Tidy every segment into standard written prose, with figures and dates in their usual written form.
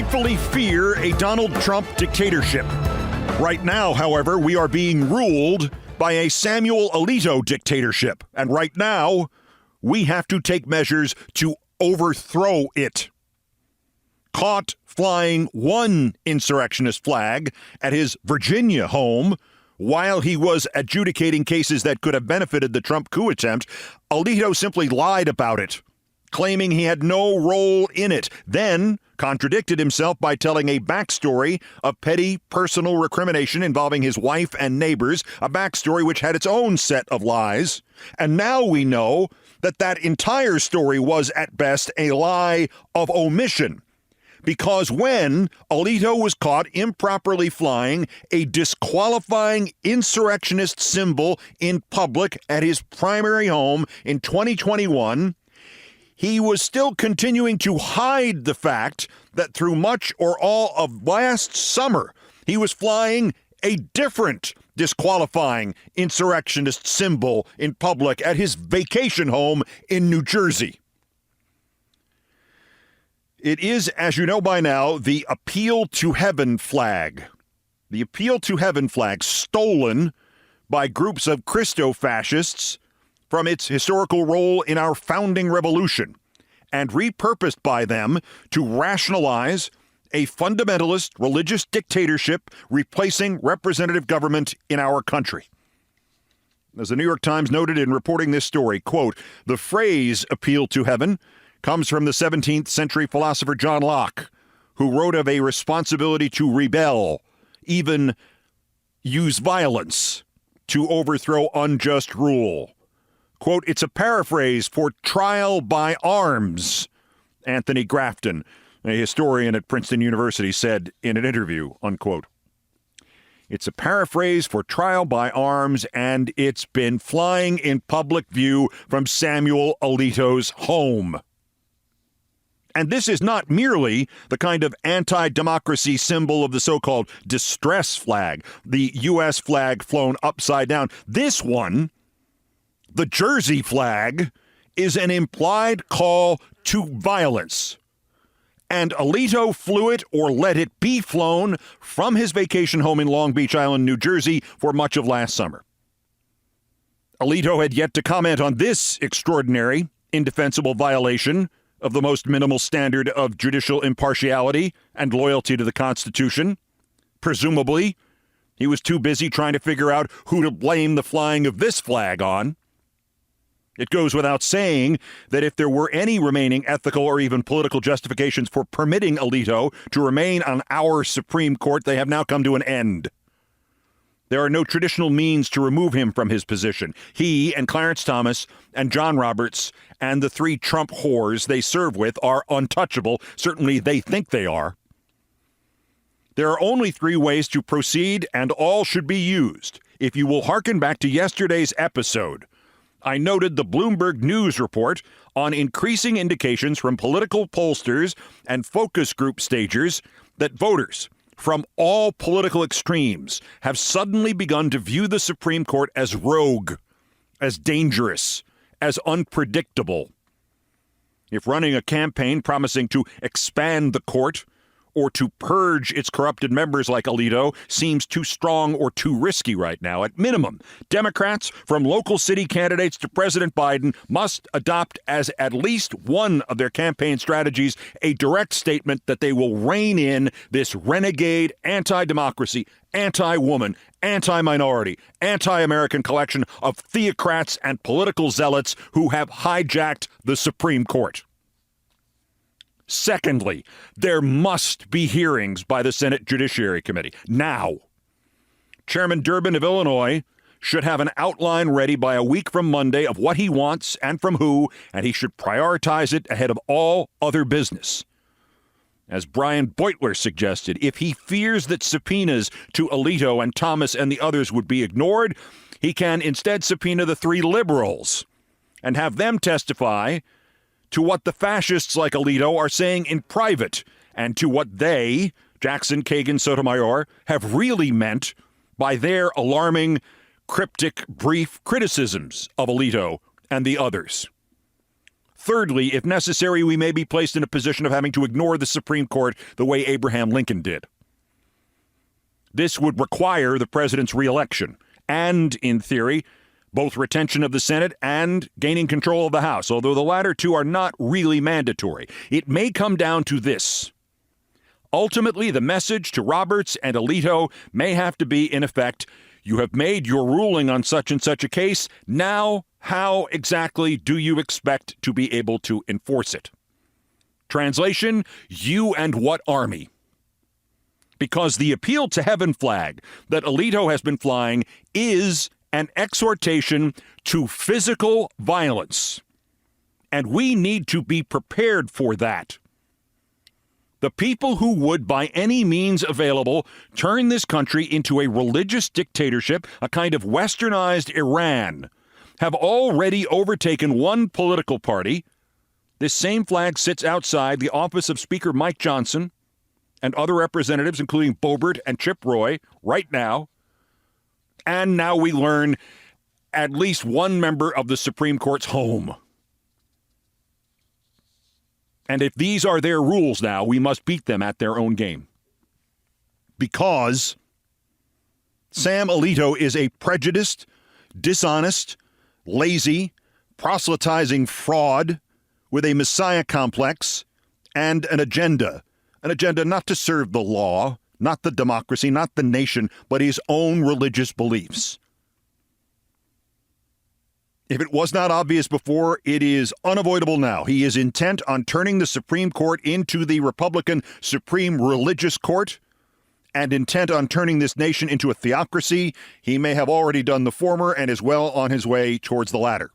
rightfully fear a Donald Trump dictatorship. Right now, however, we are being ruled by a Samuel Alito dictatorship. And right now, we have to take measures to overthrow it. Caught flying one insurrectionist flag at his Virginia home while he was adjudicating cases that could have benefited the Trump coup attempt, Alito simply lied about it, claiming he had no role in it, then contradicted himself by telling a backstory of petty personal recrimination involving his wife and neighbors, a backstory which had its own set of lies. And now we know that that entire story was, at best, a lie of omission. Because when Alito was caught improperly flying a disqualifying insurrectionist symbol in public at his primary home in 2021, he was still continuing to hide the fact that through much or all of last summer, he was flying a different disqualifying insurrectionist symbol in public at his vacation home in New Jersey. It is, as you know by now, the Appeal to Heaven flag. The Appeal to Heaven flag, stolen by groups of Christo-fascists from its historical role in our founding revolution and repurposed by them to rationalize a fundamentalist religious dictatorship replacing representative government in our country. As the New York Times noted in reporting this story, quote, the phrase appeal to heaven comes from the 17th century philosopher John Locke, who wrote of a responsibility to rebel, even use violence to overthrow unjust rule. Quote, it's a paraphrase for trial by arms, Anthony Grafton, a historian at Princeton University, said in an interview, unquote. It's a paraphrase for trial by arms, and it's been flying in public view from Samuel Alito's home. And this is not merely the kind of anti-democracy symbol of the so-called distress flag, the U.S. flag flown upside down. This one, the Jersey flag, is an implied call to violence. And Alito flew it or let it be flown from his vacation home in Long Beach Island, New Jersey, for much of last summer. Alito had yet to comment on this extraordinary, indefensible violation of the most minimal standard of judicial impartiality and loyalty to the Constitution. Presumably, he was too busy trying to figure out who to blame the flying of this flag on. It goes without saying that if there were any remaining ethical or even political justifications for permitting Alito to remain on our Supreme Court, they have now come to an end. There are no traditional means to remove him from his position. He and Clarence Thomas and John Roberts and the three Trump whores they serve with are untouchable. Certainly they think they are. There are only three ways to proceed, and all should be used. If you will hearken back to yesterday's episode, I noted the Bloomberg News report on increasing indications from political pollsters and focus group stagers that voters from all political extremes have suddenly begun to view the Supreme Court as rogue, as dangerous, as unpredictable. If running a campaign promising to expand the court or to purge its corrupted members like Alito seems too strong or too risky right now, at minimum, Democrats, from local city candidates to President Biden, must adopt as at least one of their campaign strategies a direct statement that they will rein in this renegade, anti-democracy, anti-woman, anti-minority, anti-American collection of theocrats and political zealots who have hijacked the Supreme Court. Secondly, there must be hearings by the Senate Judiciary Committee now. Chairman Durbin of Illinois should have an outline ready by a week from Monday of what he wants and from who, and he should prioritize it ahead of all other business. As Brian Beutler suggested, if he fears that subpoenas to Alito and Thomas and the others would be ignored, he can instead subpoena the three liberals and have them testify to what the fascists like Alito are saying in private and to what they, Jackson, Kagan, Sotomayor, have really meant by their alarming, cryptic, brief criticisms of Alito and the others. Thirdly, if necessary, we may be placed in a position of having to ignore the Supreme Court the way Abraham Lincoln did. This would require the president's reelection and, in theory, both retention of the Senate and gaining control of the House, although the latter two are not really mandatory. It may come down to this. Ultimately, the message to Roberts and Alito may have to be, in effect, you have made your ruling on such and such a case. Now, how exactly do you expect to be able to enforce it? Translation, you and what army? Because the appeal to heaven flag that Alito has been flying is an exhortation to physical violence. And we need to be prepared for that. The people who would, by any means available, turn this country into a religious dictatorship, a kind of westernized Iran, have already overtaken one political party. This same flag sits outside the office of Speaker Mike Johnson and other representatives, including Boebert and Chip Roy, right now. And now we learn at least one member of the Supreme Court's home. And if these are their rules now, we must beat them at their own game. Because Sam Alito is a prejudiced, dishonest, lazy, proselytizing fraud with a messiah complex and an agenda. An agenda not to serve the law, not the democracy, not the nation, but his own religious beliefs. If it was not obvious before, it is unavoidable now. He is intent on turning the Supreme Court into the Republican Supreme Religious Court and intent on turning this nation into a theocracy. He may have already done the former and is well on his way towards the latter.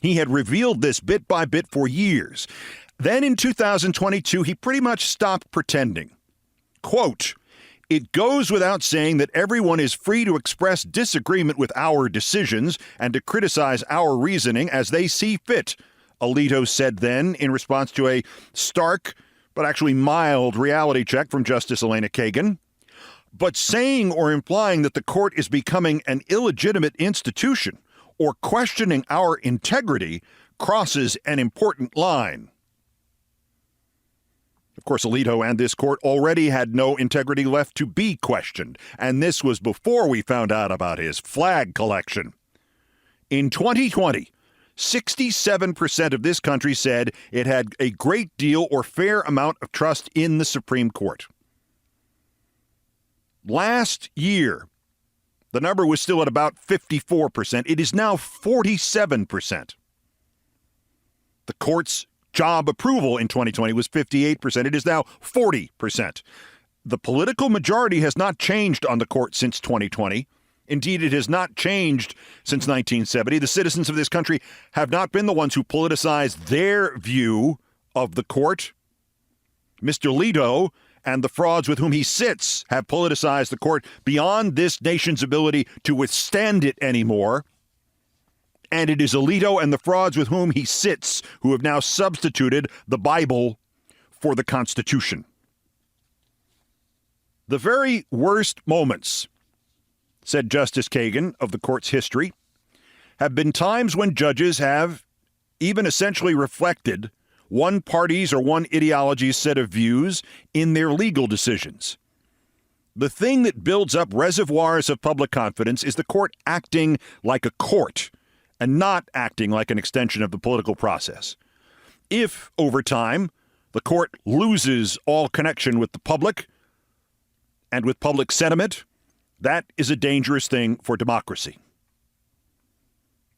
He had revealed this bit by bit for years. Then in 2022, he pretty much stopped pretending. Quote, it goes without saying that everyone is free to express disagreement with our decisions and to criticize our reasoning as they see fit, Alito said then in response to a stark but actually mild reality check from Justice Elena Kagan. But saying or implying that the court is becoming an illegitimate institution or questioning our integrity crosses an important line. Of course, Alito and this court already had no integrity left to be questioned, and this was before we found out about his flag collection. In 2020, 67% of this country said it had a great deal or fair amount of trust in the Supreme Court. Last year, the number was still at about 54%. It is now 47%. The court's job approval in 2020 was 58%. It is now 40%. The political majority has not changed on the court since 2020. Indeed, it has not changed since 1970. The citizens of this country have not been the ones who politicized their view of the court. Mr. Alito and the frauds with whom he sits have politicized the court beyond this nation's ability to withstand it anymore. And it is Alito and the frauds with whom he sits who have now substituted the Bible for the Constitution. The very worst moments, said Justice Kagan of the court's history, have been times when judges have even essentially reflected one party's or one ideology's set of views in their legal decisions. The thing that builds up reservoirs of public confidence is the court acting like a court and not acting like an extension of the political process. If, over time, the court loses all connection with the public and with public sentiment, that is a dangerous thing for democracy.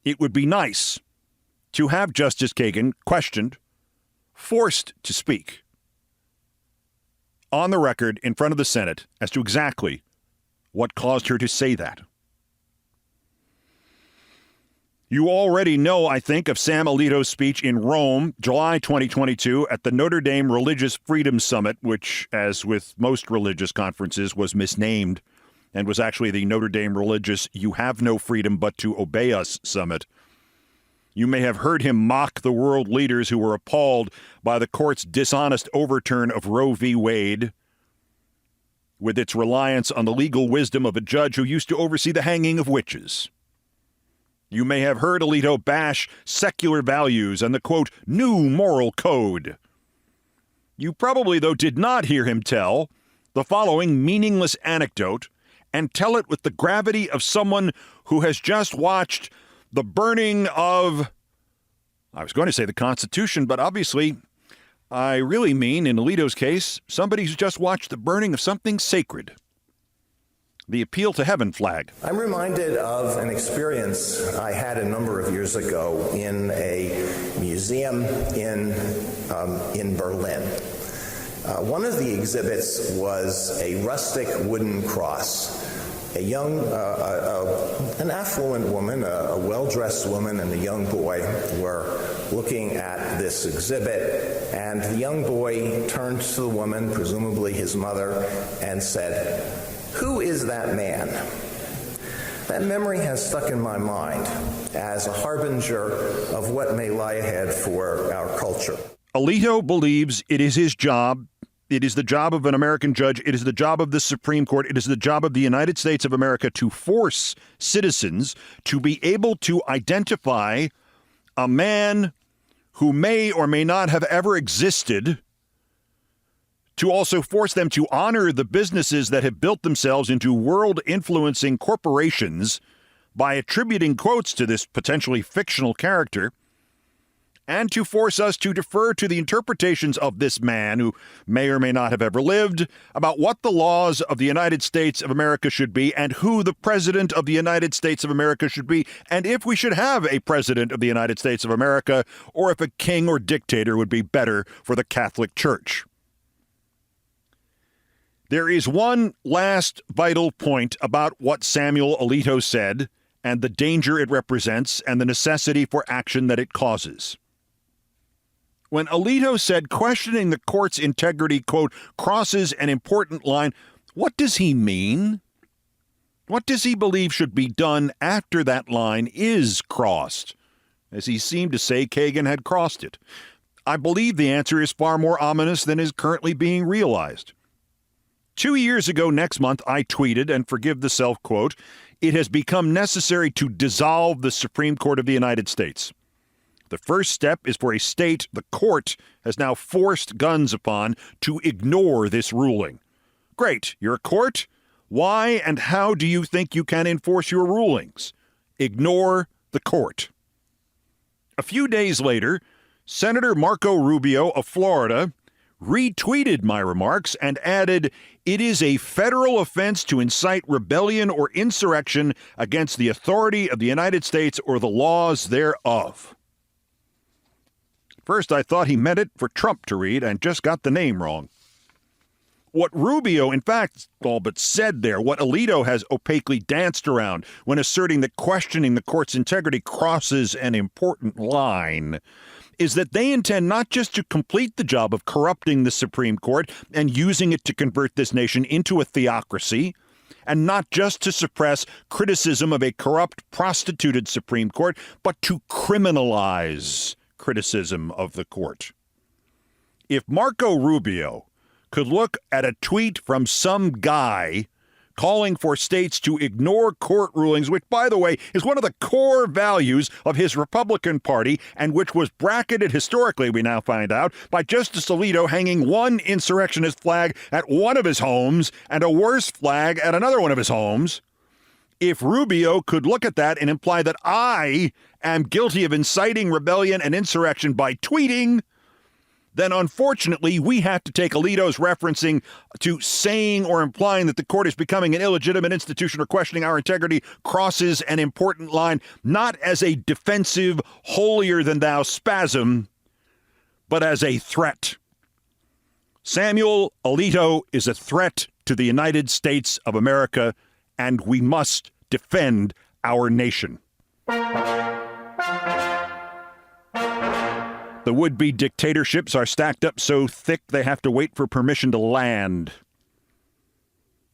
It would be nice to have Justice Kagan questioned, forced to speak on the record in front of the Senate as to exactly what caused her to say that. You already know, I think, of Sam Alito's speech in Rome, July 2022, at the Notre Dame Religious Freedom Summit, which, as with most religious conferences, was misnamed and was actually the Notre Dame Religious You Have No Freedom But to Obey Us Summit. You may have heard him mock the world leaders who were appalled by the court's dishonest overturn of Roe v. Wade, with its reliance on the legal wisdom of a judge who used to oversee the hanging of witches. You may have heard Alito bash secular values and the, quote, new moral code. You probably, though, did not hear him tell the following meaningless anecdote and tell it with the gravity of someone who has just watched the burning of, I was going to say the Constitution, but obviously I really mean, in Alito's case, somebody who's just watched the burning of something sacred. The appeal to heaven flag. I'm reminded of an experience I had a number of years ago in a museum in Berlin. One of the exhibits was a rustic wooden cross. A young, an affluent woman, a well-dressed woman, and a young boy were looking at this exhibit, and the young boy turned to the woman, presumably his mother, and said, "Who is that man?" That memory has stuck in my mind as a harbinger of what may lie ahead for our culture. Alito believes it is his job. It is the job of an American judge. It is the job of the Supreme Court. It is the job of the United States of America to force citizens to be able to identify a man who may or may not have ever existed, to also force them to honor the businesses that have built themselves into world-influencing corporations by attributing quotes to this potentially fictional character, and to force us to defer to the interpretations of this man who may or may not have ever lived about what the laws of the United States of America should be and who the president of the United States of America should be, and if we should have a president of the United States of America, or if a king or dictator would be better for the Catholic Church. There is one last vital point about what Samuel Alito said and the danger it represents and the necessity for action that it causes. When Alito said questioning the court's integrity, quote, crosses an important line, what does he mean? What does he believe should be done after that line is crossed? As he seemed to say, Kagan had crossed it. I believe the answer is far more ominous than is currently being realized. 2 years ago next month, I tweeted, and forgive the self-quote, it has become necessary to dissolve the Supreme Court of the United States. The first step is for a state the court has now forced guns upon to ignore this ruling. Great, you're a court? Why and how do you think you can enforce your rulings? Ignore the court. A few days later, Senator Marco Rubio of Florida retweeted my remarks and added, it is a federal offense to incite rebellion or insurrection against the authority of the United States or the laws thereof. First, I thought he meant it for Trump to read and just got the name wrong. What Rubio, in fact, all but said there, what Alito has opaquely danced around when asserting that questioning the court's integrity crosses an important line, is that they intend not just to complete the job of corrupting the Supreme Court and using it to convert this nation into a theocracy, and not just to suppress criticism of a corrupt, prostituted Supreme Court, but to criminalize criticism of the court. If Marco Rubio could look at a tweet from some guy calling for states to ignore court rulings, which, by the way, is one of the core values of his Republican Party and which was bracketed historically, we now find out, by Justice Alito hanging one insurrectionist flag at one of his homes and a worse flag at another one of his homes. If Rubio could look at that and imply that I am guilty of inciting rebellion and insurrection by tweeting, then unfortunately we have to take Alito's referencing to saying or implying that the court is becoming an illegitimate institution or questioning our integrity crosses an important line, not as a defensive, holier-than-thou spasm, but as a threat. Samuel Alito is a threat to the United States of America, and we must defend our nation. The would-be dictatorships are stacked up so thick they have to wait for permission to land.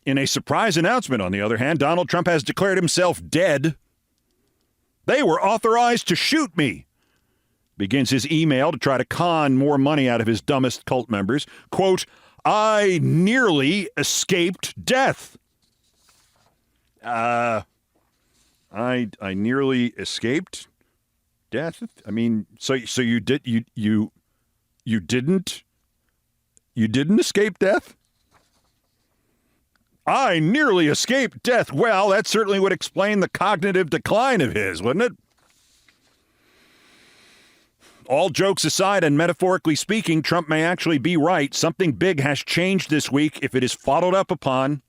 In a surprise announcement, on the other hand, Donald Trump has declared himself dead. They were authorized to shoot me, begins his email to try to con more money out of his dumbest cult members. Quote, I nearly escaped death. I I nearly escaped death. I mean, so you didn't escape death? I nearly escaped death. Well, that certainly would explain the cognitive decline of his, wouldn't it? All jokes aside, and metaphorically speaking, Trump may actually be right. Something big has changed this week. If it is followed up upon,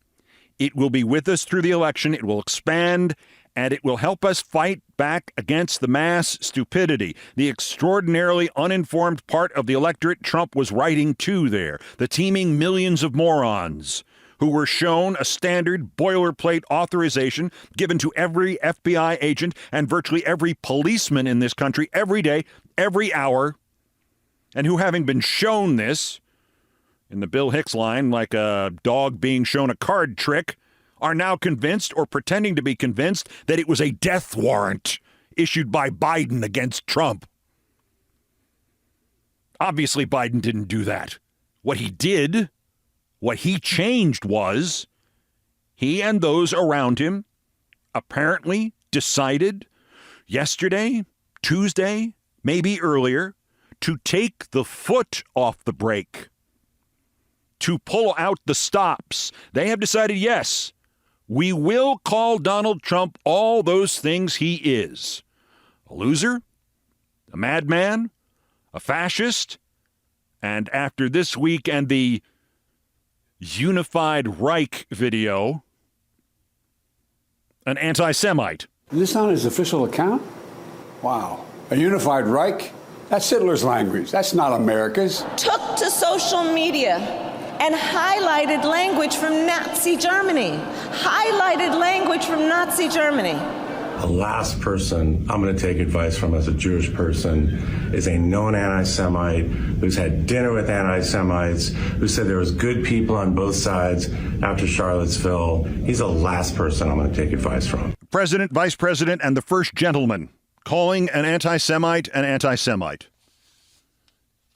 it will be with us through the election. It will expand, and it will help us fight back against the mass stupidity, the extraordinarily uninformed part of the electorate Trump was writing to there, the teeming millions of morons who were shown a standard boilerplate authorization given to every FBI agent and virtually every policeman in this country every day, every hour, and who, having been shown this, in the Bill Hicks line, like a dog being shown a card trick, are now convinced or pretending to be convinced that it was a death warrant issued by Biden against Trump. Obviously, Biden didn't do that. What he did, what he changed was he and those around him apparently decided yesterday, Tuesday, maybe earlier, to take the foot off the brake, to pull out the stops. They have decided, yes, we will call Donald Trump all those things he is. A loser, a madman, a fascist, and after this week and the Unified Reich video, an anti-Semite. Is this on his official account? Wow. A unified Reich? That's Hitler's language. That's not America's. Took to social media and highlighted language from Nazi Germany. Highlighted language from Nazi Germany. The last person I'm going to take advice from as a Jewish person is a known anti-Semite who's had dinner with anti-Semites, who said there was good people on both sides after Charlottesville. He's the last person I'm going to take advice from. President, Vice President, and the First Gentleman calling an anti-Semite an anti-Semite.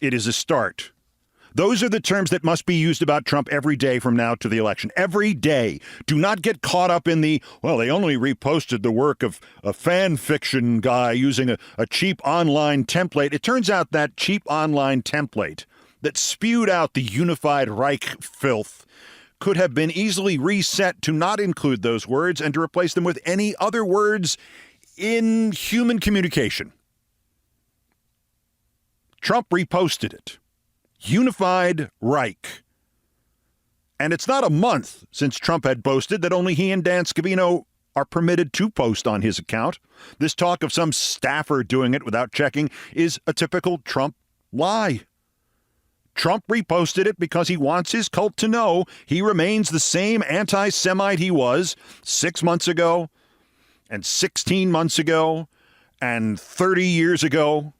It is a start. Those are the terms that must be used about Trump every day from now to the election. Every day. Do not get caught up in the, well, they only reposted the work of a fan fiction guy using a cheap online template. It turns out that cheap online template that spewed out the unified Reich filth could have been easily reset to not include those words and to replace them with any other words in human communication. Trump reposted it. Unified Reich. And it's not a month since Trump had boasted that only he and Dan Scavino are permitted to post on his account. This talk of some staffer doing it without checking is a typical Trump lie. Trump reposted it because he wants his cult to know he remains the same anti-Semite he was 6 months ago and 16 months ago and 30 years ago.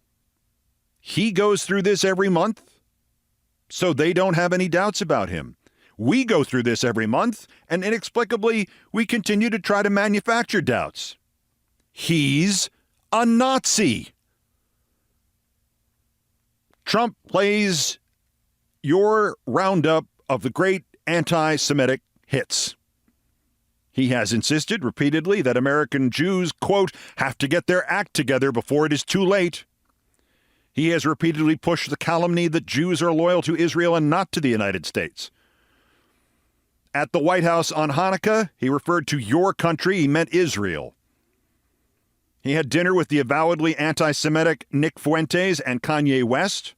He goes through this every month, so they don't have any doubts about him. We go through this every month, and inexplicably, we continue to try to manufacture doubts. He's a Nazi. Trump plays your roundup of the great anti-Semitic hits. He has insisted repeatedly that American Jews, quote, have to get their act together before it is too late. He has repeatedly pushed the calumny that Jews are loyal to Israel and not to the United States. At the White House on Hanukkah, he referred to your country. He meant Israel. He had dinner with the avowedly anti-Semitic Nick Fuentes and Kanye West.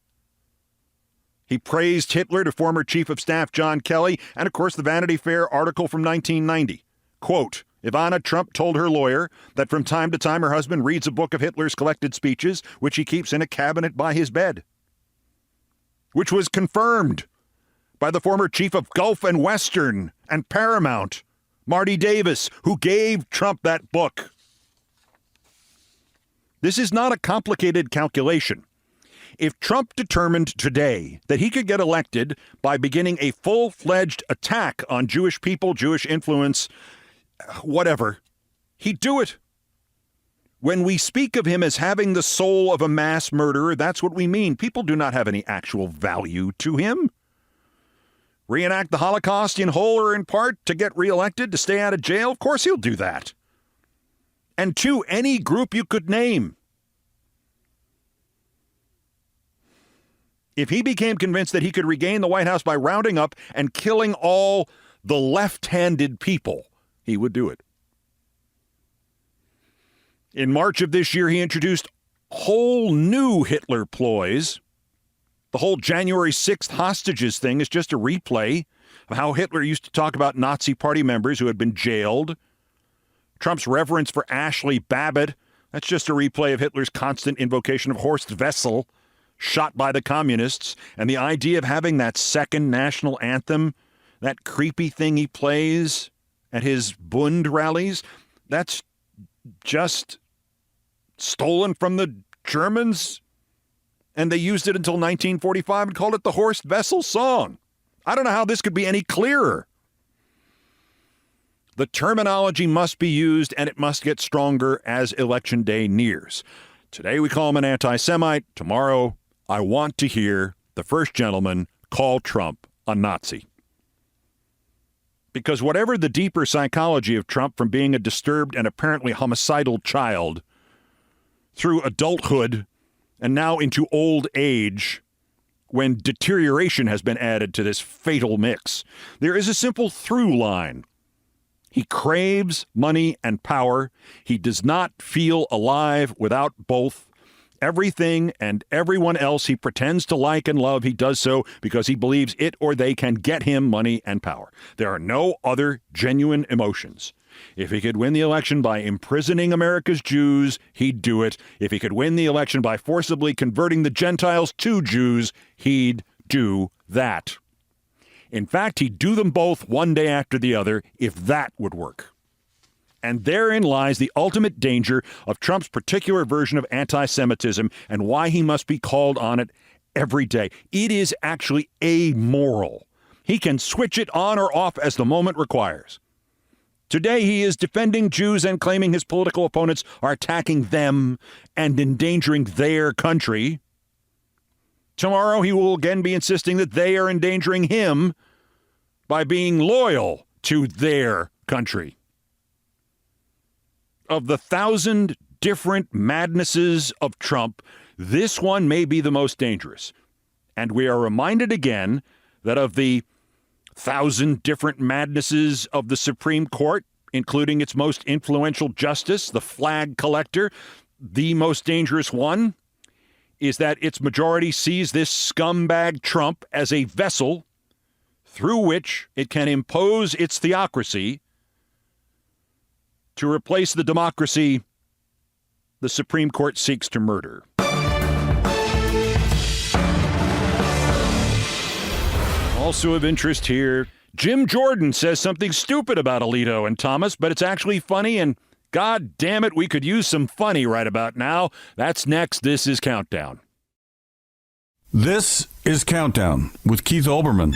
He praised Hitler to former Chief of Staff John Kelly, and of course the Vanity Fair article from 1990. Quote, Ivana Trump told her lawyer that from time to time her husband reads a book of Hitler's collected speeches, which he keeps in a cabinet by his bed. Which was confirmed by the former chief of Gulf and Western and Paramount, Marty Davis, who gave Trump that book. This is not a complicated calculation. If Trump determined today that he could get elected by beginning a full-fledged attack on Jewish people, Jewish influence, whatever, he'd do it. When we speak of him as having the soul of a mass murderer, that's what we mean. People do not have any actual value to him. Reenact the Holocaust in whole or in part to get reelected, to stay out of jail? Of course he'll do that. And 2, any group you could name. If he became convinced that he could regain the White House by rounding up and killing all the left-handed people, he would do it. In March of this year, he introduced whole new Hitler ploys. The whole January 6th hostages thing is just a replay of how Hitler used to talk about Nazi party members who had been jailed. Trump's reverence for Ashley Babbitt, that's just a replay of Hitler's constant invocation of Horst Wessel, shot by the communists, and the idea of having that second national anthem, that creepy thing he plays at his Bund rallies, that's just stolen from the Germans, and they used it until 1945 and called it the Horst Wessel song. I don't know how this could be any clearer. The terminology must be used, and it must get stronger as Election Day nears. Today we call him an anti-Semite. Tomorrow, I want to hear the first gentleman call Trump a Nazi. Because whatever the deeper psychology of Trump, from being a disturbed and apparently homicidal child through adulthood and now into old age, when deterioration has been added to this fatal mix, there is a simple through line. He craves money and power. He does not feel alive without both. Everything and everyone else he pretends to like and love, he does so because he believes it or they can get him money and power. There are no other genuine emotions. If he could win the election by imprisoning America's Jews, he'd do it. If he could win the election by forcibly converting the Gentiles to Jews, he'd do that. In fact, he'd do them both one day after the other, if that would work. And therein lies the ultimate danger of Trump's particular version of anti-Semitism and why he must be called on it every day. It is actually amoral. He can switch it on or off as the moment requires. Today, he is defending Jews and claiming his political opponents are attacking them and endangering their country. Tomorrow, he will again be insisting that they are endangering him by being loyal to their country. Of the 1,000 different madnesses of Trump, this one may be the most dangerous. And we are reminded again that of the 1,000 different madnesses of the Supreme Court, including its most influential justice, the flag collector, the most dangerous one is that its majority sees this scumbag Trump as a vessel through which it can impose its theocracy to replace the democracy the Supreme Court seeks to murder. Also of interest here, Jim Jordan says something stupid about Alito and Thomas, but it's actually funny, and God damn it, we could use some funny right about now. That's next. This is Countdown. This is Countdown with Keith Olbermann.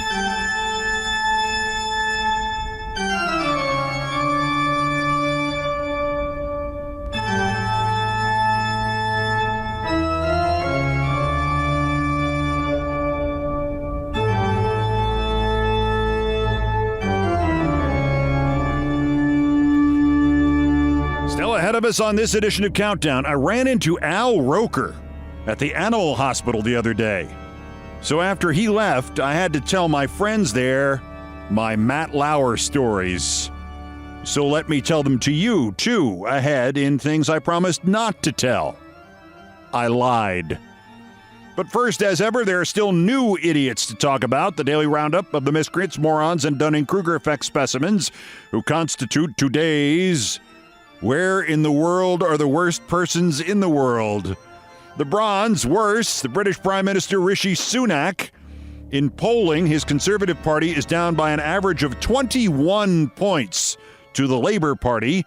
Ahead of us on this edition of Countdown, I ran into Al Roker at the animal hospital the other day. So after he left, I had to tell my friends there my Matt Lauer stories. So let me tell them to you, too, ahead in things I promised not to tell. I lied. But first, as ever, there are still new idiots to talk about, the daily roundup of the miscreants, morons, and Dunning-Kruger effect specimens who constitute today's Where in the World Are the Worst Persons in the World? The bronze, worse, the British Prime Minister Rishi Sunak. In polling, his Conservative Party is down by an average of 21 points to the Labour Party.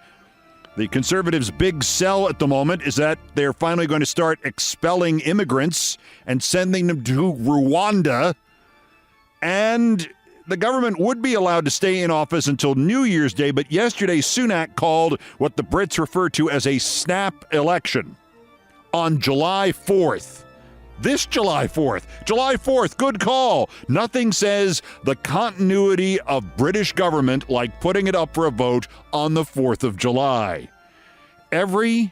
The Conservatives' big sell at the moment is that they're finally going to start expelling immigrants and sending them to Rwanda. And the government would be allowed to stay in office until New Year's Day, but yesterday Sunak called what the Brits refer to as a snap election on July 4th. This July 4th. July 4th, good call. Nothing says the continuity of British government like putting it up for a vote on the 4th of July. every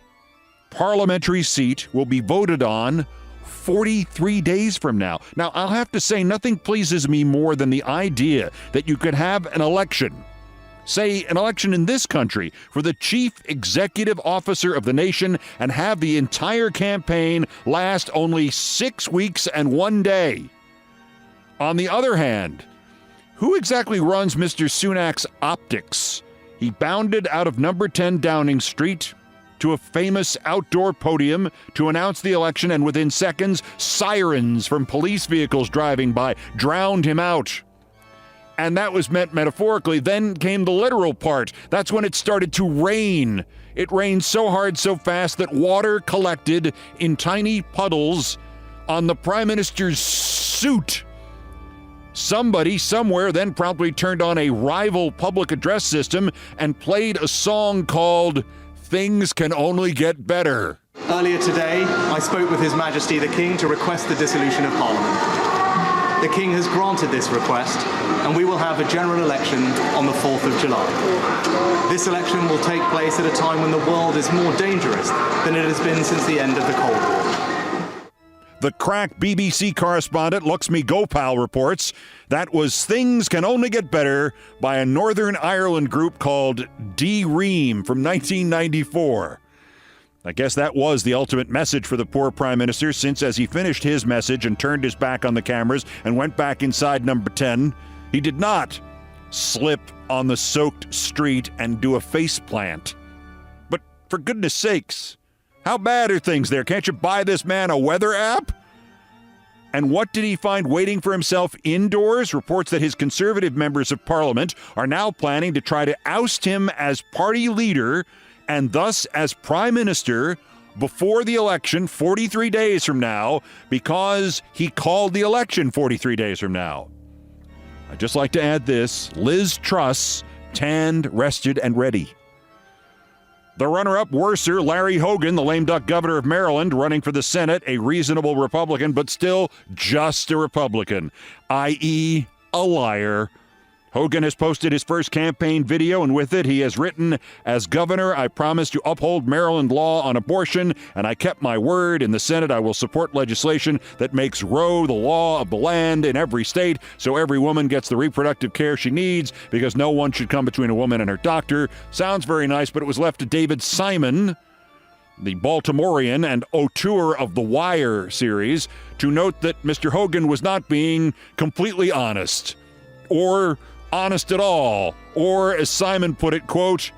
parliamentary seat will be voted on 43 days from now. Now, I'll have to say, nothing pleases me more than the idea that you could have an election, say an election in this country, for the chief executive officer of the nation and have the entire campaign last only 6 weeks and 1 day. On the other hand, who exactly runs Mr. Sunak's optics? He bounded out of number 10 Downing Street to a famous outdoor podium to announce the election, and within seconds, sirens from police vehicles driving by drowned him out. And that was meant metaphorically. Then came the literal part. That's when it started to rain. It rained so hard, so fast that water collected in tiny puddles on the Prime Minister's suit. Somebody somewhere then promptly turned on a rival public address system and played a song called "Things Can Only Get Better." Earlier today, I spoke with His Majesty the King to request the dissolution of Parliament. The King has granted this request, and we will have a general election on the 4th of July. This election will take place at a time when the world is more dangerous than it has been since the end of the Cold War. The crack BBC correspondent Luxmi Gopal reports that was "Things Can Only Get Better" by a Northern Ireland group called D Ream from 1994. I guess that was the ultimate message for the poor Prime Minister, since as he finished his message and turned his back on the cameras and went back inside number 10, he did not slip on the soaked street and do a faceplant. But for goodness sakes, how bad are things there? Can't you buy this man a weather app? And what did he find waiting for himself indoors? Reports that his Conservative members of Parliament are now planning to try to oust him as party leader and thus as Prime Minister before the election 43 days from now, because he called the election 43 days from now. I'd just like to add this: Liz Truss, tanned, rested, and ready. The runner-up worser, Larry Hogan, the lame duck governor of Maryland, running for the Senate, a reasonable Republican, but still just a Republican, i.e. a liar. Hogan has posted his first campaign video, and with it he has written, "As governor, I promise to uphold Maryland law on abortion, and I kept my word. In the Senate, I will support legislation that makes Roe the law of the land in every state, so every woman gets the reproductive care she needs, because no one should come between a woman and her doctor." Sounds very nice, but it was left to David Simon, the Baltimorean and auteur of the Wire series, to note that Mr. Hogan was not being completely honest, or honest at all, or, as Simon put it, quote,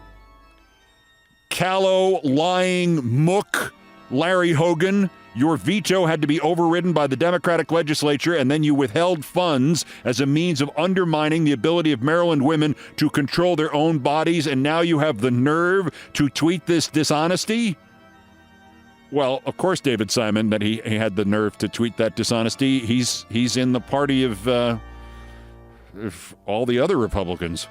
"Callow, lying mook, Larry Hogan, your veto had to be overridden by the Democratic legislature, and then you withheld funds as a means of undermining the ability of Maryland women to control their own bodies, and now you have the nerve to tweet this dishonesty?" Well, of course, David Simon, that he had the nerve to tweet that dishonesty. He's in the party of all the other Republicans.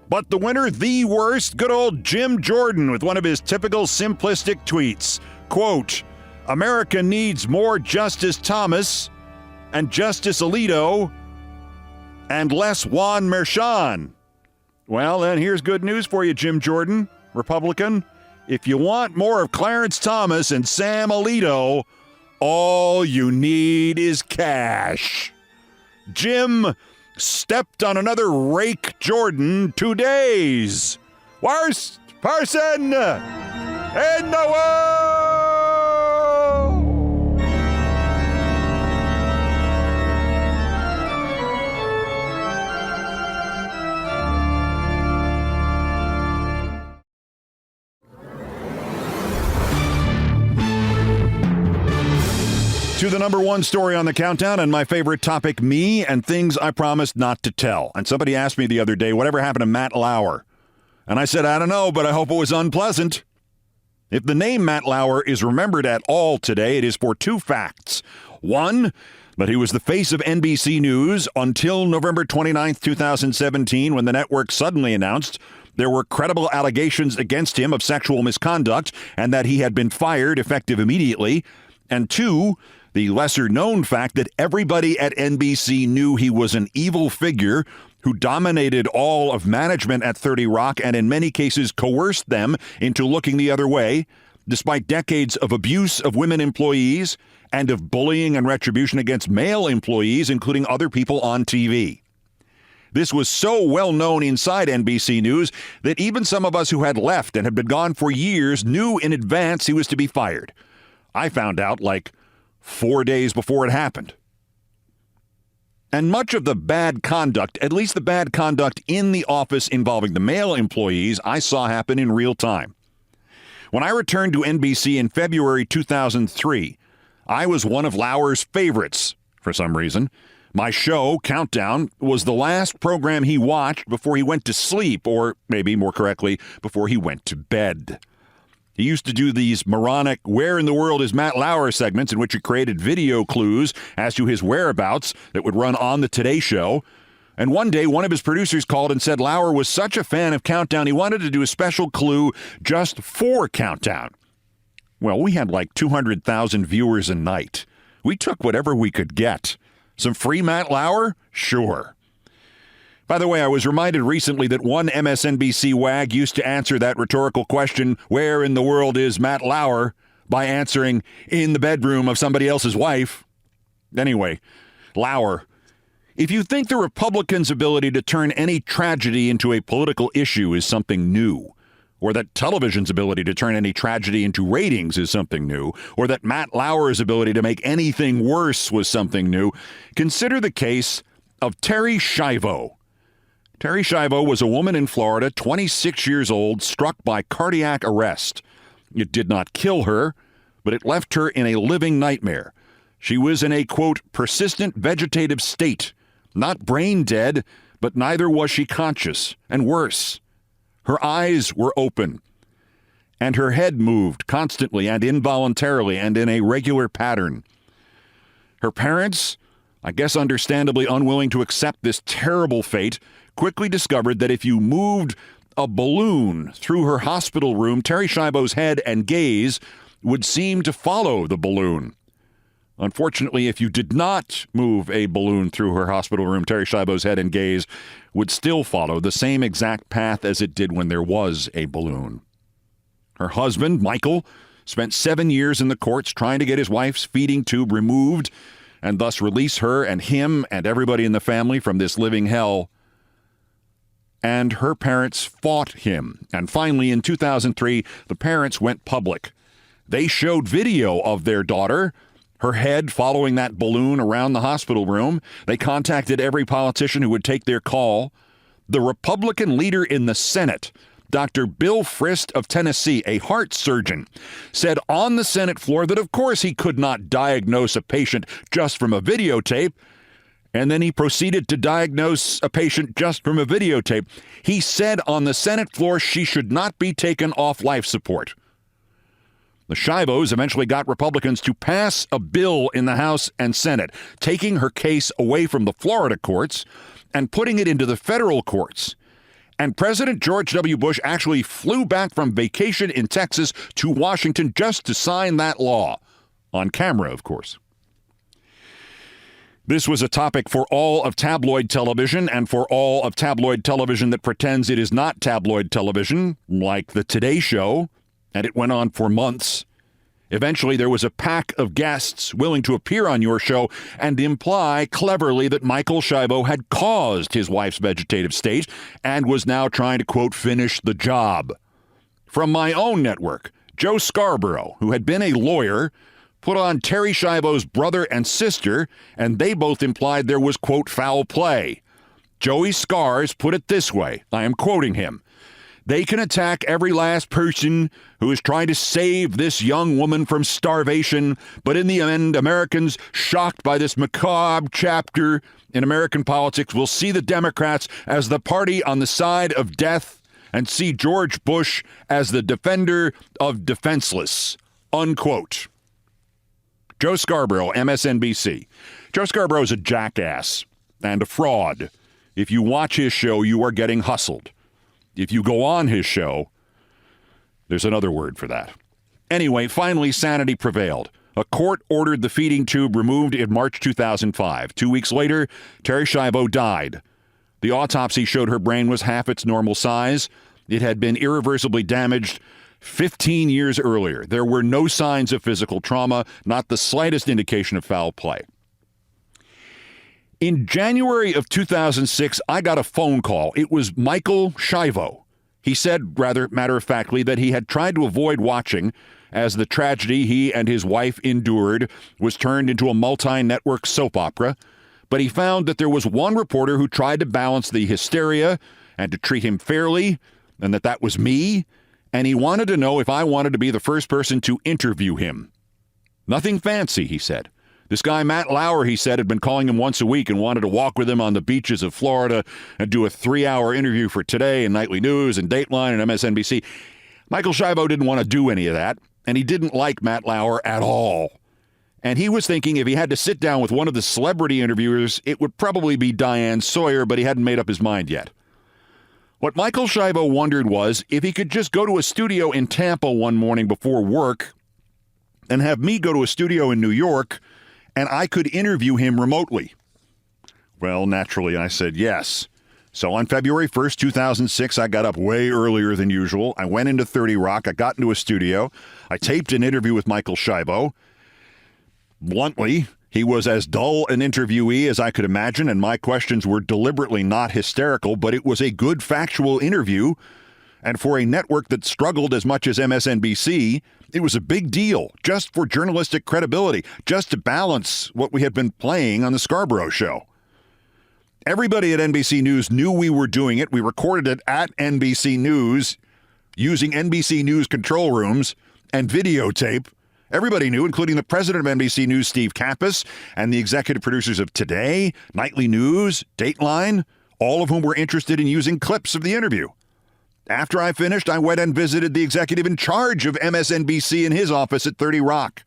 But the winner, the worst, good old Jim Jordan, with one of his typical simplistic tweets. Quote, "America needs more Justice Thomas and Justice Alito and less Juan Merchan." Well, then here's good news for you, Jim Jordan, Republican. If you want more of Clarence Thomas and Sam Alito, all you need is cash. Jim stepped on another rake Jordan 2 days. Worst person in the world! To the number one story on the countdown, and my favorite topic, me and things I promised not to tell. And somebody asked me the other day, whatever happened to Matt Lauer? And I said, I don't know, but I hope it was unpleasant. If the name Matt Lauer is remembered at all today, it is for two facts. One, that he was the face of NBC News until November 29th, 2017, when the network suddenly announced there were credible allegations against him of sexual misconduct and that he had been fired effective immediately. And two, the lesser-known fact that everybody at NBC knew he was an evil figure who dominated all of management at 30 Rock and in many cases coerced them into looking the other way, despite decades of abuse of women employees and of bullying and retribution against male employees, including other people on TV. This was so well known inside NBC News that even some of us who had left and had been gone for years knew in advance he was to be fired. I found out like 4 days before it happened. And much of the bad conduct, at least the bad conduct in the office involving the male employees, I saw happen in real time. When I returned to NBC in February 2003, I was one of Lauer's favorites for some reason. My show, Countdown, was the last program he watched before he went to sleep, or maybe more correctly, before he went to bed. He used to do these moronic "Where in the World is Matt Lauer" segments in which he created video clues as to his whereabouts that would run on the Today Show. And one day, one of his producers called and said Lauer was such a fan of Countdown, he wanted to do a special clue just for Countdown. Well, we had like 200,000 viewers a night. We took whatever we could get. Some free Matt Lauer? Sure. By the way, I was reminded recently that one MSNBC wag used to answer that rhetorical question, "Where in the world is Matt Lauer?" by answering, "In the bedroom of somebody else's wife." Anyway, Lauer. If you think the Republicans' ability to turn any tragedy into a political issue is something new, or that television's ability to turn any tragedy into ratings is something new, or that Matt Lauer's ability to make anything worse was something new, consider the case of Terri Schiavo. Terri Schiavo was a woman in Florida, 26 years old, struck by cardiac arrest. It did not kill her, but it left her in a living nightmare. She was in a, quote, persistent vegetative state, not brain dead, but neither was she conscious, and worse. Her eyes were open, and her head moved constantly and involuntarily and in a regular pattern. Her parents, I guess understandably unwilling to accept this terrible fate, quickly discovered that if you moved a balloon through her hospital room, Terri Schiavo's head and gaze would seem to follow the balloon. Unfortunately, if you did not move a balloon through her hospital room, Terri Schiavo's head and gaze would still follow the same exact path as it did when there was a balloon. Her husband, Michael, spent 7 years in the courts trying to get his wife's feeding tube removed and thus release her and him and everybody in the family from this living hell. And her parents fought him. And finally, in 2003, the parents went public. They showed video of their daughter, her head following that balloon around the hospital room. They contacted every politician who would take their call. The Republican leader in the Senate, Dr. Bill Frist of Tennessee, a heart surgeon, said on the Senate floor that of course he could not diagnose a patient just from a videotape. And then he proceeded to diagnose a patient just from a videotape. He said on the Senate floor she should not be taken off life support. The Schivos eventually got Republicans to pass a bill in the House and Senate, taking her case away from the Florida courts and putting it into the federal courts. And President George W. Bush actually flew back from vacation in Texas to Washington just to sign that law. On camera, of course. This was a topic for all of tabloid television and for all of tabloid television that pretends it is not tabloid television, like the Today Show. And it went on for months. Eventually, there was a pack of guests willing to appear on your show and imply cleverly that Michael Schiavo had caused his wife's vegetative state and was now trying to, quote, finish the job. From my own network, Joe Scarborough, who had been a lawyer, put on Terri Schiavo's brother and sister, and they both implied there was, quote, foul play. Joey Scars put it this way, I am quoting him. They can attack every last person who is trying to save this young woman from starvation, but in the end, Americans shocked by this macabre chapter in American politics will see the Democrats as the party on the side of death and see George Bush as the defender of defenseless, unquote. Joe Scarborough, MSNBC. Joe Scarborough is a jackass and a fraud. If you watch his show, you are getting hustled. If you go on his show, there's another word for that. Anyway, finally, sanity prevailed. A court ordered the feeding tube removed in March 2005. 2 weeks later, Terri Schiavo died. The autopsy showed her brain was half its normal size. It had been irreversibly damaged 15 years earlier. There were no signs of physical trauma, not the slightest indication of foul play. In January of 2006, I got a phone call. It was Michael Schiavo. He said, rather matter-of-factly, that he had tried to avoid watching as the tragedy he and his wife endured was turned into a multi-network soap opera, but he found that there was one reporter who tried to balance the hysteria and to treat him fairly, and that was me, and he wanted to know if I wanted to be the first person to interview him. Nothing fancy, he said. This guy, Matt Lauer, he said, had been calling him once a week and wanted to walk with him on the beaches of Florida and do a 3-hour interview for Today and Nightly News and Dateline and MSNBC. Michael Schiavo didn't want to do any of that, and he didn't like Matt Lauer at all. And he was thinking if he had to sit down with one of the celebrity interviewers, it would probably be Diane Sawyer, but he hadn't made up his mind yet. What Michael Schiavo wondered was if he could just go to a studio in Tampa one morning before work and have me go to a studio in New York and I could interview him remotely. Well, naturally, I said yes. So on February 1st, 2006, I got up way earlier than usual. I went into 30 Rock. I got into a studio. I taped an interview with Michael Schiavo. Bluntly, he was as dull an interviewee as I could imagine, and my questions were deliberately not hysterical, but it was a good factual interview. And for a network that struggled as much as MSNBC, it was a big deal just for journalistic credibility, just to balance what we had been playing on the Scarborough Show. Everybody at NBC News knew we were doing it. We recorded it at NBC News using NBC News control rooms and videotape. Everybody knew, including the president of NBC News, Steve Kappas, and the executive producers of Today, Nightly News, Dateline, all of whom were interested in using clips of the interview. After I finished, I went and visited the executive in charge of MSNBC in his office at 30 Rock.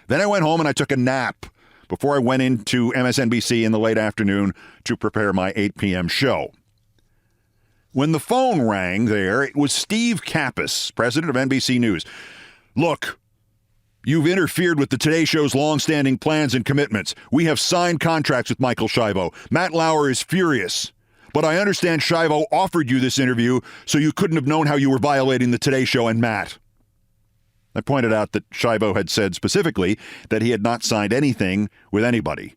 Then I went home and I took a nap before I went into MSNBC in the late afternoon to prepare my 8 p.m. show. When the phone rang there, it was Steve Kappas, president of NBC News. Look, you've interfered with the Today Show's long-standing plans and commitments. We have signed contracts with Michael Schiavo. Matt Lauer is furious. But I understand Schiavo offered you this interview, so you couldn't have known how you were violating the Today Show and Matt. I pointed out that Schiavo had said specifically that he had not signed anything with anybody.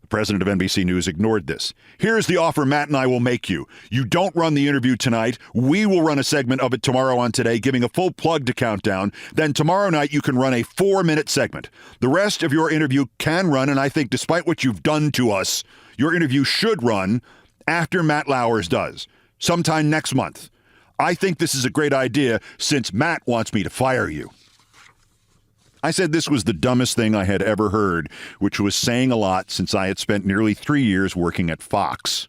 The president of NBC News ignored this. Here's the offer Matt and I will make you. You don't run the interview tonight. We will run a segment of it tomorrow on Today, giving a full plug to Countdown. Then tomorrow night you can run a 4-minute segment. The rest of your interview can run, and I think despite what you've done to us, your interview should run after Matt Lauer's does, sometime next month. I think this is a great idea since Matt wants me to fire you. I said this was the dumbest thing I had ever heard, which was saying a lot since I had spent nearly 3 years working at Fox.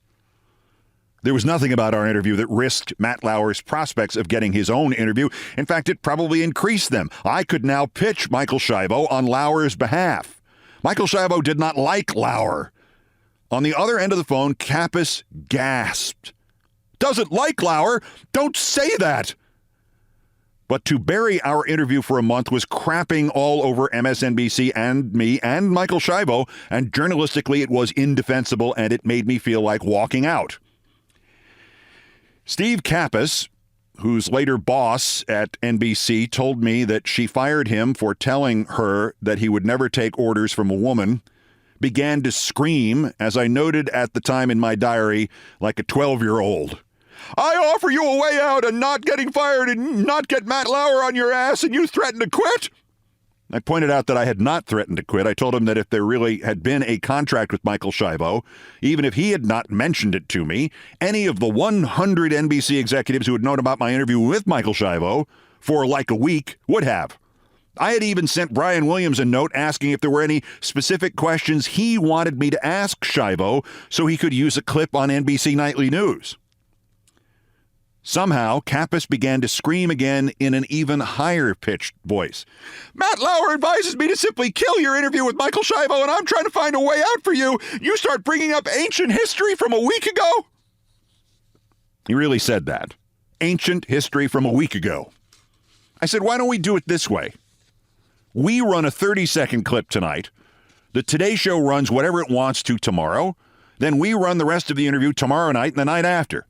There was nothing about our interview that risked Matt Lauer's prospects of getting his own interview. In fact, it probably increased them. I could now pitch Michael Schiavo on Lauer's behalf. Michael Schiavo did not like Lauer. On the other end of the phone, Kappas gasped. Doesn't like Lauer? Don't say that! But to bury our interview for a month was crapping all over MSNBC and me and Michael Schiavo, and journalistically it was indefensible, and it made me feel like walking out. Steve Kappas, whose later boss at NBC, told me that she fired him for telling her that he would never take orders from a woman, began to scream, as I noted at the time in my diary, like a 12-year-old. I offer you a way out and not getting fired and not get Matt Lauer on your ass, and you threaten to quit? I pointed out that I had not threatened to quit. I told him that if there really had been a contract with Michael Schiavo, even if he had not mentioned it to me, any of the 100 NBC executives who had known about my interview with Michael Schiavo for like a week would have. I had even sent Brian Williams a note asking if there were any specific questions he wanted me to ask Schiavo so he could use a clip on NBC Nightly News. Somehow, Kappas began to scream again in an even higher-pitched voice. Matt Lauer advises me to simply kill your interview with Michael Schiavo, and I'm trying to find a way out for you. You start bringing up ancient history from a week ago? He really said that. Ancient history from a week ago. I said, why don't we do it this way? We run a 30-second clip tonight. The Today Show runs whatever it wants to tomorrow. Then we run the rest of the interview tomorrow night and the night after.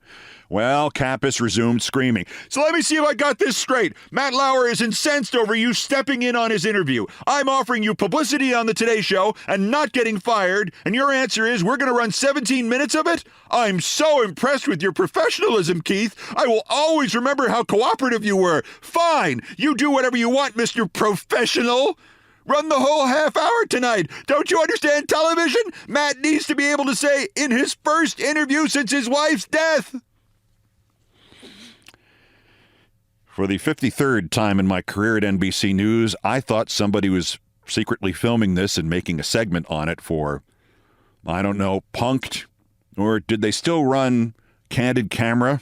Well, Kappas resumed screaming. So let me see if I got this straight. Matt Lauer is incensed over you stepping in on his interview. I'm offering you publicity on the Today Show and not getting fired, and your answer is we're going to run 17 minutes of it? I'm so impressed with your professionalism, Keith. I will always remember how cooperative you were. Fine, you do whatever you want, Mr. Professional. Run the whole half hour tonight. Don't you understand television? Matt needs to be able to say in his first interview since his wife's death. For the 53rd time in my career at NBC News, I thought somebody was secretly filming this and making a segment on it for, I don't know, Punk'd, or did they still run Candid Camera?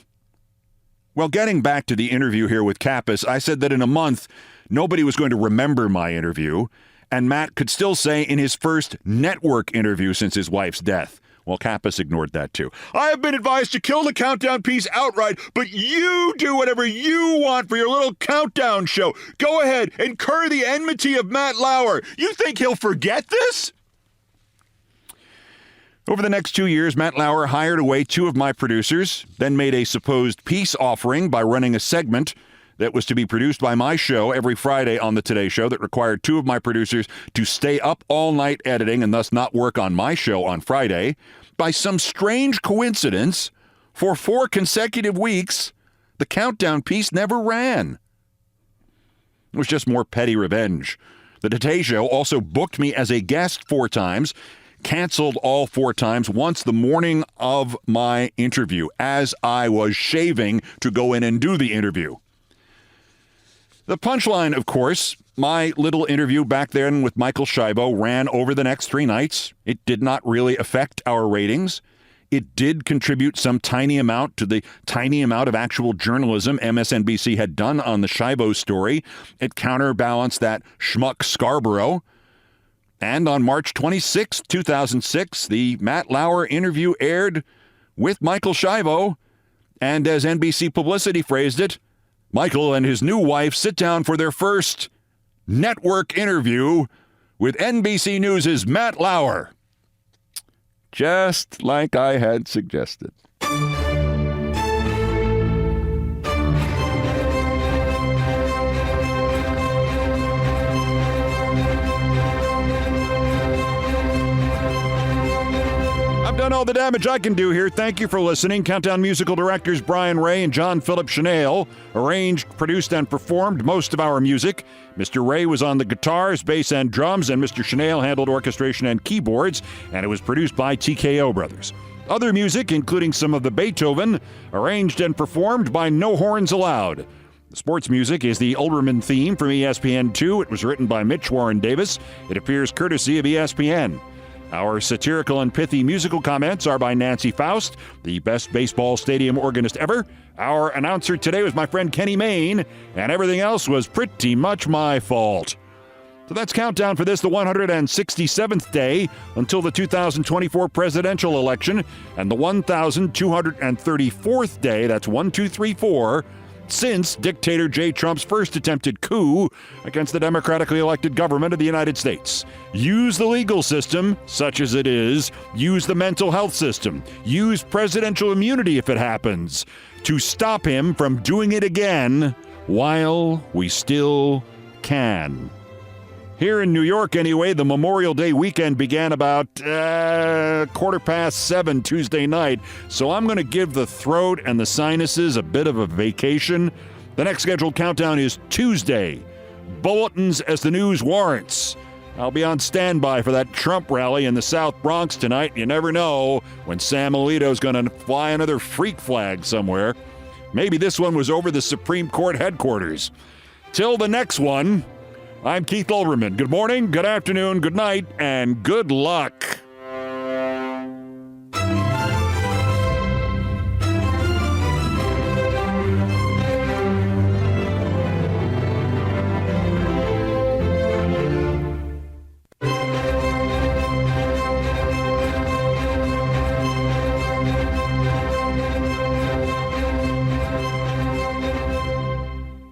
Well, getting back to the interview here with Kappas, I said that in a month, nobody was going to remember my interview, and Matt could still say in his first network interview since his wife's death. Well, Kappas ignored that too. I have been advised to kill the countdown piece outright, but you do whatever you want for your little countdown show. Go ahead, incur the enmity of Matt Lauer. You think he'll forget this? Over the next 2 years, Matt Lauer hired away 2 of my producers, then made a supposed peace offering by running a segment that was to be produced by my show every Friday on the Today Show that required 2 of my producers to stay up all night editing and thus not work on my show on Friday. By some strange coincidence, for 4 consecutive weeks, the countdown piece never ran. It was just more petty revenge. The Today Show also booked me as a guest 4 times, canceled all 4 times, once the morning of my interview, as I was shaving to go in and do the interview. The punchline, of course, my little interview back then with Michael Szabo ran over the next 3 nights. It did not really affect our ratings. It did contribute some tiny amount to the tiny amount of actual journalism MSNBC had done on the Szabo story. It counterbalanced that schmuck Scarborough. And on March 26, 2006, the Matt Lauer interview aired with Michael Szabo. And as NBC Publicity phrased it, Michael and his new wife sit down for their first network interview with NBC News' Matt Lauer. Just like I had suggested. I've done all the damage I can do here. Thank you for listening. Countdown musical directors Brian Ray and John Philip Chanel arranged, produced, and performed most of our music. Mr. Ray was on the guitars, bass, and drums, and Mr. Chanel handled orchestration and keyboards, and it was produced by TKO Brothers. Other music, including some of the Beethoven, arranged and performed by No Horns Allowed. The sports music is the Olberman theme from ESPN2. It was written by Mitch Warren Davis. It appears courtesy of ESPN. Our satirical and pithy musical comments are by Nancy Faust, the best baseball stadium organist ever. Our announcer today was my friend Kenny Mayne, and everything else was pretty much my fault. So that's Countdown for this, the 167th day until the 2024 presidential election, and the 1,234th day, that's 1, 2, 3, 4, since dictator J. Trump's first attempted coup against the democratically elected government of the United States. Use the legal system, such as it is. Use the mental health system. Use presidential immunity if it happens, to stop him from doing it again while we still can. Here in New York, anyway, the Memorial Day weekend began about 7:15 Tuesday night, so I'm going to give the throat and the sinuses a bit of a vacation. The next scheduled countdown is Tuesday. Bulletins as the news warrants. I'll be on standby for that Trump rally in the South Bronx tonight. You never know when Sam Alito's going to fly another freak flag somewhere. Maybe this one was over the Supreme Court headquarters. Till the next one, I'm Keith Olbermann. Good morning, good afternoon, good night, and good luck.